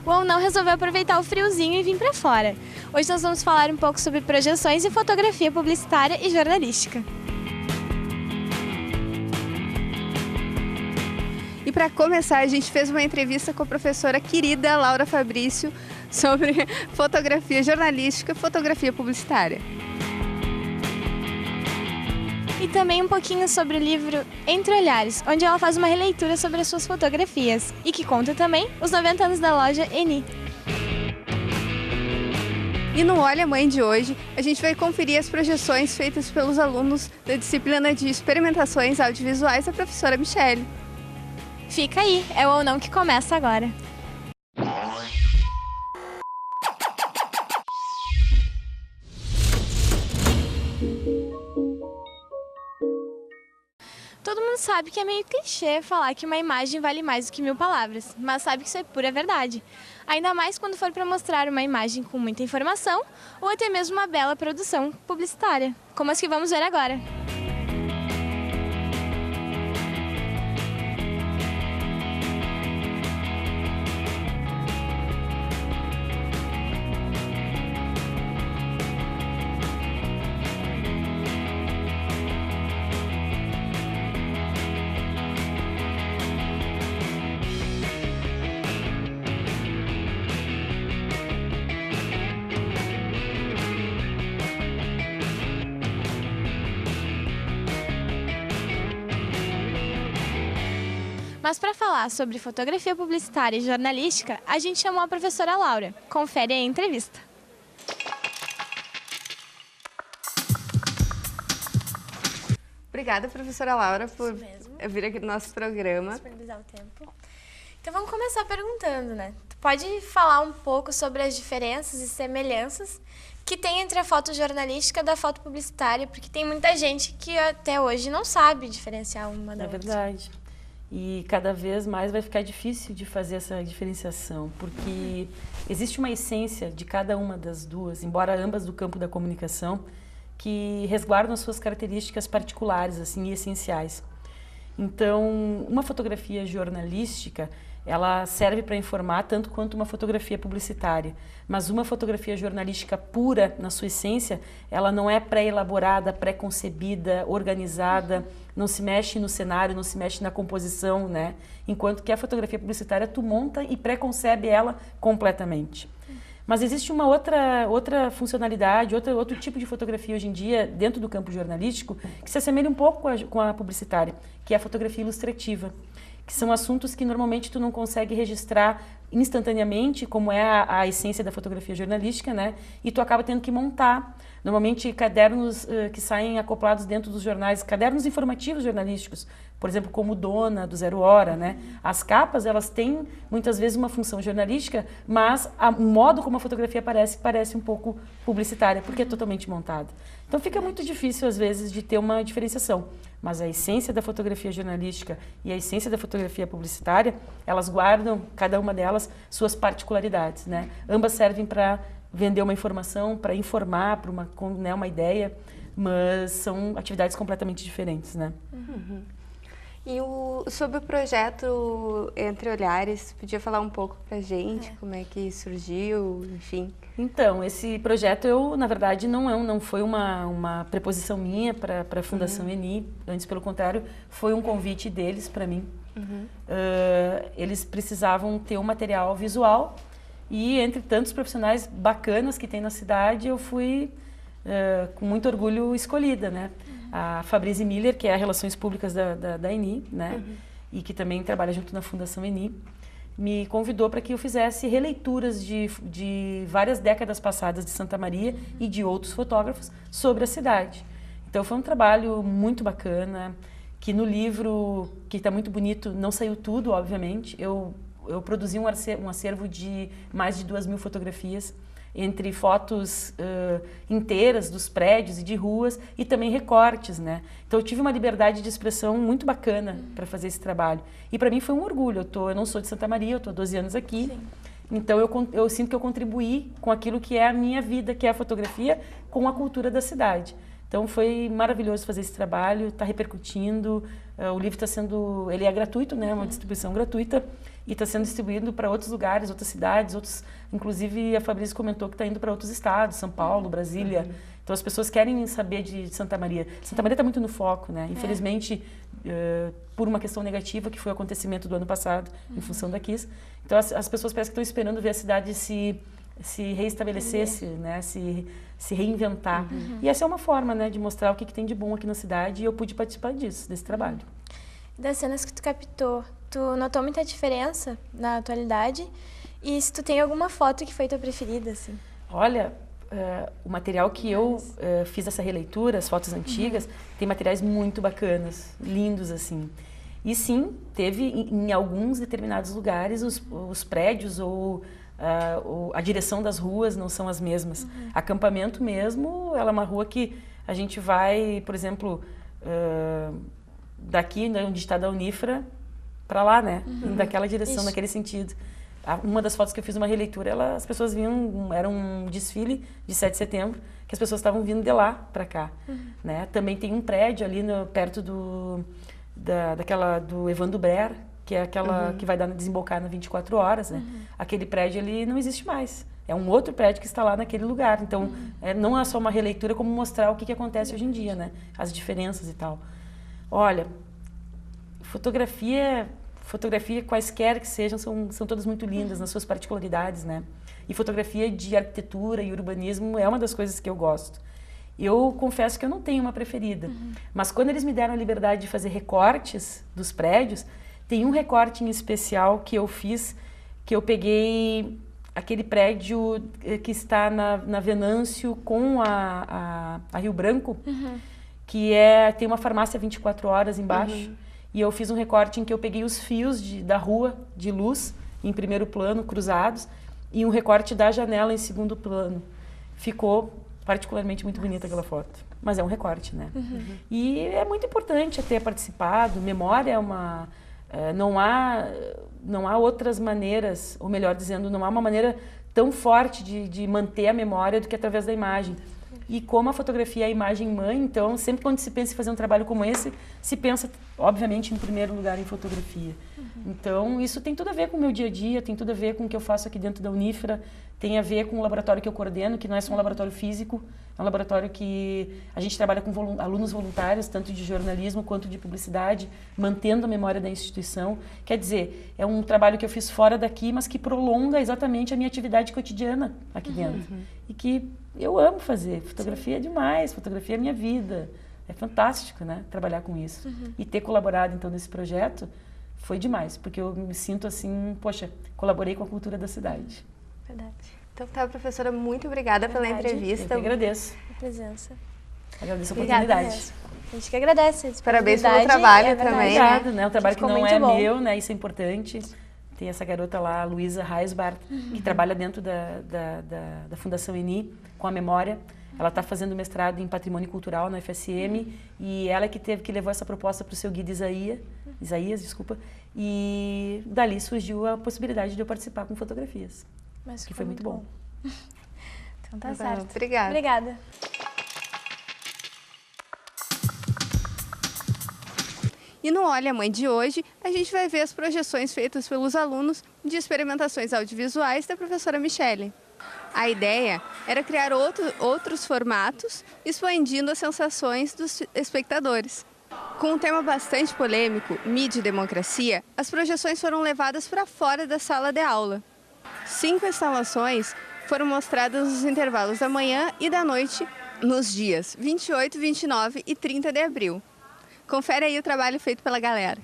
O Ou Não resolveu aproveitar o friozinho e vir para fora. Hoje nós vamos falar um pouco sobre projeções e fotografia publicitária e jornalística. E para começar, a gente fez uma entrevista com a professora querida Laura Fabrício sobre fotografia jornalística e fotografia publicitária. E também um pouquinho sobre o livro Entre Olhares, onde ela faz uma releitura sobre as suas fotografias e que conta também os 90 anos da loja Eni. E no Olha Mãe de hoje, a gente vai conferir as projeções feitas pelos alunos da disciplina de experimentações audiovisuais da professora Michele. Fica aí, é o Ou Não que começa agora. Todo mundo sabe que é meio clichê falar que uma imagem vale mais do que 1000 palavras, mas sabe que isso é pura verdade. Ainda mais quando for para mostrar uma imagem com muita informação ou até mesmo uma bela produção publicitária, como as que vamos ver agora. Mas para falar sobre fotografia publicitária e jornalística, a gente chamou a professora Laura. Confere aí a entrevista. Obrigada, professora Laura, por vir aqui no nosso programa. Disponibilizar o tempo. Então vamos começar perguntando, né? Tu pode falar um pouco sobre as diferenças e semelhanças que tem entre a foto jornalística da foto publicitária, porque tem muita gente que até hoje não sabe diferenciar uma da outra. É verdade. E cada vez mais vai ficar difícil de fazer essa diferenciação, porque existe uma essência de cada uma das duas, embora ambas do campo da comunicação, que resguardam as suas características particulares assim, e essenciais. Então, uma fotografia jornalística, ela serve para informar tanto quanto uma fotografia publicitária. Mas uma fotografia jornalística pura, na sua essência, ela não é pré-elaborada, pré-concebida, organizada, não se mexe no cenário, não se mexe na composição, né? Enquanto que a fotografia publicitária, tu monta e pré-concebe ela completamente. Mas existe uma outra funcionalidade, outro tipo de fotografia hoje em dia, dentro do campo jornalístico, que se assemelha um pouco com a publicitária, que é a fotografia ilustrativa, que são assuntos que normalmente tu não consegue registrar instantaneamente, como é a essência da fotografia jornalística, né? E tu acaba tendo que montar. Normalmente cadernos que saem acoplados dentro dos jornais, cadernos informativos jornalísticos, por exemplo, como Dona, do Zero Hora, né? As capas, elas têm muitas vezes uma função jornalística, mas o modo como a fotografia aparece, parece um pouco publicitária, porque é totalmente montada. Então fica muito difícil, às vezes, de ter uma diferenciação. Mas a essência da fotografia jornalística e a essência da fotografia publicitária, elas guardam, cada uma delas, suas particularidades, né? Ambas servem para vender uma informação, para informar, para uma ideia, mas são atividades completamente diferentes, né? Uhum. E sobre o projeto Entre Olhares, podia falar um pouco pra gente, como é que surgiu, enfim? Então, esse projeto, na verdade, não foi uma preposição minha para a Fundação Eni, antes, pelo contrário, foi um convite deles para mim. Eles precisavam ter um material visual e, entre tantos profissionais bacanas que tem na cidade, eu fui, com muito orgulho, escolhida, né? A Fabrício Miller, que é a Relações Públicas da Eni, né? E que também trabalha junto na Fundação Eni, me convidou para que eu fizesse releituras de várias décadas passadas de Santa Maria e de outros fotógrafos sobre a cidade. Então foi um trabalho muito bacana, que no livro, que está muito bonito, não saiu tudo, obviamente. Eu produzi um acervo de mais de 2.000 fotografias, entre fotos inteiras dos prédios e de ruas e também recortes, né? Então eu tive uma liberdade de expressão muito bacana para fazer esse trabalho. E para mim foi um orgulho. Eu não sou de Santa Maria, eu estou há 12 anos aqui. Sim. Então eu sinto que eu contribuí com aquilo que é a minha vida, que é a fotografia, com a cultura da cidade. Então foi maravilhoso fazer esse trabalho, está repercutindo, o livro está sendo, ele é gratuito, né, uma distribuição gratuita, e está sendo distribuído para outros lugares, outras cidades, inclusive a Fabrício comentou que está indo para outros estados, São Paulo, Brasília. Então as pessoas querem saber de Santa Maria. Santa Maria está muito no foco, né? Infelizmente, por uma questão negativa, que foi o acontecimento do ano passado, em função da Kiss. Então as pessoas parecem que estão esperando ver a cidade se reestabelecer, né? Se reinventar. E essa é uma forma, né, de mostrar o que tem de bom aqui na cidade, e eu pude participar desse trabalho. Das cenas que tu captou, tu notou muita diferença na atualidade? E se tu tem alguma foto que foi tua preferida, assim? Olha, o material que eu fiz essa releitura, as fotos antigas, tem materiais muito bacanas, lindos, assim. E sim, teve em alguns determinados lugares os prédios ou a direção das ruas não são as mesmas. Acampamento mesmo, ela é uma rua que a gente vai, por exemplo, daqui, onde está da Unifra, para lá, né? Daquela direção, naquele sentido. Uma das fotos que eu fiz uma releitura, as pessoas vinham, era um desfile de 7 de setembro, que as pessoas estavam vindo de lá para cá, né? Também tem um prédio ali perto do Evandro Brer, que é aquela que vai desembocar na 24 horas, né? Aquele prédio, ele não existe mais. É um outro prédio que está lá naquele lugar. Então, não é só uma releitura, como mostrar o que acontece hoje em dia, né? As diferenças e tal. Olha, fotografia, quaisquer que sejam, são todas muito lindas nas suas particularidades, né? E fotografia de arquitetura e urbanismo é uma das coisas que eu gosto. Eu confesso que eu não tenho uma preferida, mas quando eles me deram a liberdade de fazer recortes dos prédios, tem um recorte em especial que eu fiz, que eu peguei aquele prédio que está na Venâncio com a Rio Branco, que tem uma farmácia 24 horas embaixo. E eu fiz um recorte em que eu peguei os fios da rua de luz em primeiro plano, cruzados, e um recorte da janela em segundo plano. Ficou particularmente muito bonita aquela foto. Mas é um recorte, né? E é muito importante ter participado. Memória é uma... não há outras maneiras, ou melhor dizendo, não há uma maneira tão forte de manter a memória do que através da imagem. E como a fotografia é a imagem mãe, então sempre quando se pensa em fazer um trabalho como esse, se pensa, obviamente, em primeiro lugar em fotografia. Então isso tem tudo a ver com o meu dia a dia, tem tudo a ver com o que eu faço aqui dentro da Unifra, tem a ver com o laboratório que eu coordeno, que não é só um laboratório físico, é um laboratório que a gente trabalha com alunos voluntários, tanto de jornalismo quanto de publicidade, mantendo a memória da instituição. Quer dizer, é um trabalho que eu fiz fora daqui, mas que prolonga exatamente a minha atividade cotidiana aqui dentro. E que eu amo fazer. Fotografia é demais, fotografia é minha vida. É fantástico, né, trabalhar com isso. E ter colaborado, então, nesse projeto foi demais, porque eu me sinto assim, poxa, colaborei com a cultura da cidade. Verdade. Então tá, professora, muito obrigada pela entrevista. Eu que agradeço. A presença. Agradeço a oportunidade. Mesmo. A gente que agradece. Parabéns pelo trabalho também. Obrigado, né? Um trabalho que não é bom. meu, né? Isso é importante. Tem essa garota lá, Luísa Reisbart, que trabalha dentro da Fundação ENI, com a memória. Ela está fazendo mestrado em Patrimônio Cultural na UFSM e ela que levou essa proposta para o seu guia Isaías, desculpa, e dali surgiu a possibilidade de eu participar com fotografias, que foi muito bom. Então tá certo. Obrigada. Obrigada. E no Olha Mãe de hoje, a gente vai ver as projeções feitas pelos alunos de experimentações audiovisuais da professora Michele. A ideia era criar outros formatos, expandindo as sensações dos espectadores. Com um tema bastante polêmico, mídia e democracia, as projeções foram levadas para fora da sala de aula. 5 instalações foram mostradas nos intervalos da manhã e da noite, nos dias 28, 29 e 30 de abril. Confere aí o trabalho feito pela galera.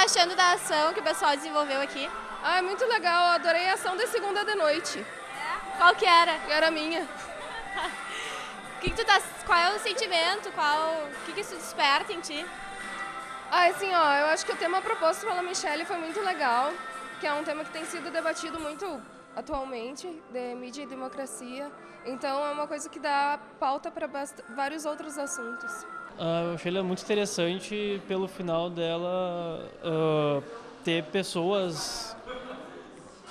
Achando da ação que o pessoal desenvolveu aqui? É muito legal, eu adorei a ação de segunda de noite. Qual que era? Era a minha. Qual é o sentimento? O que isso desperta em ti? Assim, eu acho que o tema proposto pela Michelle foi muito legal, que é um tema que tem sido debatido muito atualmente, de mídia e democracia. Então é uma coisa que dá pauta para vários outros assuntos. Eu achei ela muito interessante pelo final dela ter pessoas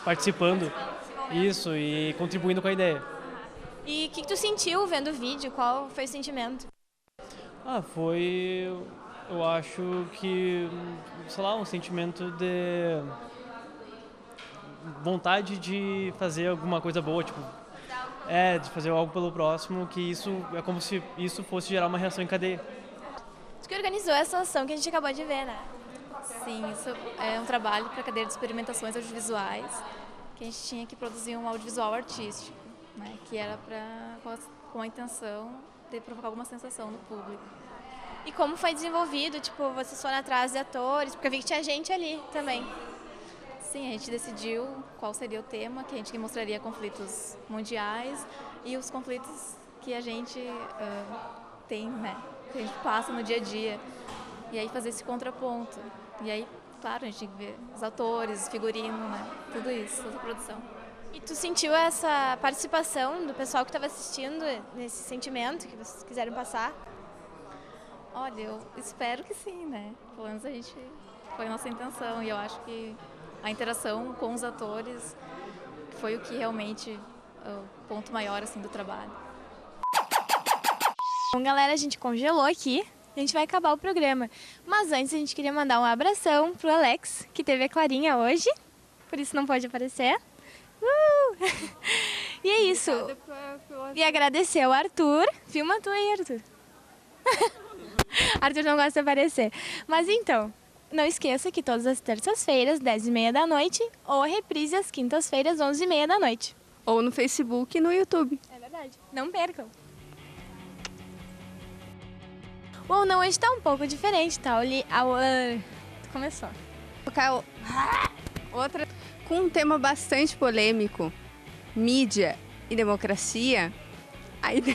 participando, isso, e contribuindo com a ideia. E o que tu sentiu vendo o vídeo? Qual foi o sentimento? Eu acho que, sei lá, um sentimento de vontade de fazer alguma coisa boa, tipo, de fazer algo pelo próximo, que isso é como se isso fosse gerar uma reação em cadeia. Tu que organizou essa ação que a gente acabou de ver, né? Sim, isso é um trabalho para a cadeira de experimentações audiovisuais, que a gente tinha que produzir um audiovisual artístico, né, que era com a intenção de provocar alguma sensação no público. E como foi desenvolvido? Tipo, vocês foram atrás de atores? Porque eu vi que tinha gente ali também. Sim, a gente decidiu qual seria o tema, que a gente mostraria conflitos mundiais e os conflitos que a gente tem, né, que a gente passa no dia a dia. E aí fazer esse contraponto. E aí, claro, a gente tem que ver os atores, figurino, né, tudo isso, toda a produção. E tu sentiu essa participação do pessoal que estava assistindo, nesse sentimento que vocês quiseram passar? Olha, eu espero que sim, né? Pelo menos foi a nossa intenção e eu acho que a interação com os atores foi o que realmente é o ponto maior assim do trabalho. Bom, galera, a gente congelou aqui. A gente vai acabar o programa. Mas antes a gente queria mandar um abração pro Alex, que teve a Clarinha hoje, por isso não pode aparecer. E é isso. E agradecer ao Arthur. Filma tu aí, Arthur. Arthur não gosta de aparecer. Mas então, não esqueça que todas as terças-feiras, 10h30 da noite, ou a reprise às quintas-feiras, 11h30 da noite. Ou no Facebook e no YouTube. É verdade. Não percam. Bom, não, hoje tá um pouco diferente, tá? Começou. Outra, com um tema bastante polêmico, mídia e democracia, a ideia...